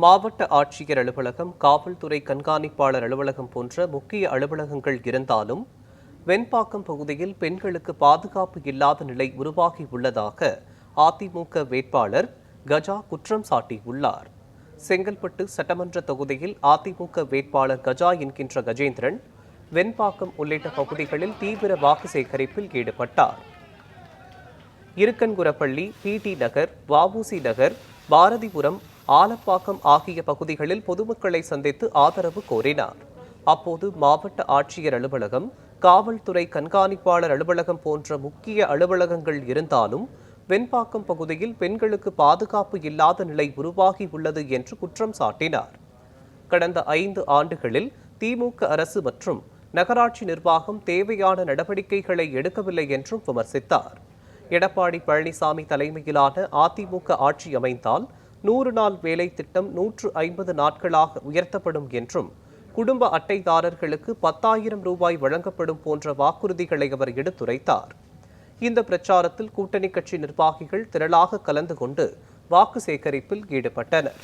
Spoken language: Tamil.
மாவட்ட ஆட்சியர் அலுவலகம், காவல்துறை கண்காணிப்பாளர் அலுவலகம் போன்ற முக்கிய அலுவலகங்கள் இருந்தாலும் வெண்பாக்கம் பகுதியில் பெண்களுக்கு பாதுகாப்பு இல்லாத நிலை உருவாகி உள்ளதாக அதிமுக வேட்பாளர் கஜா குற்றம் சாட்டியுள்ளார். செங்கல்பட்டு சட்டமன்ற தொகுதியில் அதிமுக வேட்பாளர் கஜா என்கின்ற கஜேந்திரன் வெண்பாக்கம் உள்ளிட்ட பகுதிகளில் தீவிர வாக்கு சேகரிப்பில் ஈடுபட்டார். இருக்கன்குரப்பள்ளி, பிடி நகர், வஉசி நகர், பாரதிபுரம், ஆலப்பாக்கம் ஆகிய பகுதிகளில் பொதுமக்களை சந்தித்து ஆதரவு கோரினார். அப்போது மாவட்ட ஆட்சியர் அலுவலகம், காவல்துறை கண்காணிப்பாளர் அலுவலகம் போன்ற முக்கிய அலுவலகங்கள் இருந்தாலும் வெண்பாக்கம் பகுதியில் பெண்களுக்கு பாதுகாப்பு இல்லாத நிலை உருவாகி உள்ளது என்று குற்றம் சாட்டினார். கடந்த 5 ஆண்டுகளில் திமுக அரசு மற்றும் நகராட்சி நிர்வாகம் தேவையான நடவடிக்கைகளை எடுக்கவில்லை என்றும் விமர்சித்தார். எடப்பாடி பழனிசாமி தலைமையிலான அதிமுக ஆட்சி அமைந்தால் 100 நாள் வேலை திட்டம் 150 நாட்களாக உயர்த்தப்படும் என்றும் குடும்ப அட்டைதாரர்களுக்கு 10,000 ரூபாய் வழங்கப்படும் போன்ற வாக்குறுதிகளை அவர் எடுத்துரைத்தார். இந்த பிரச்சாரத்தில் கூட்டணி கட்சி நிர்வாகிகள் திரளாக கலந்து கொண்டு வாக்கு சேகரிப்பில் ஈடுபட்டனர்.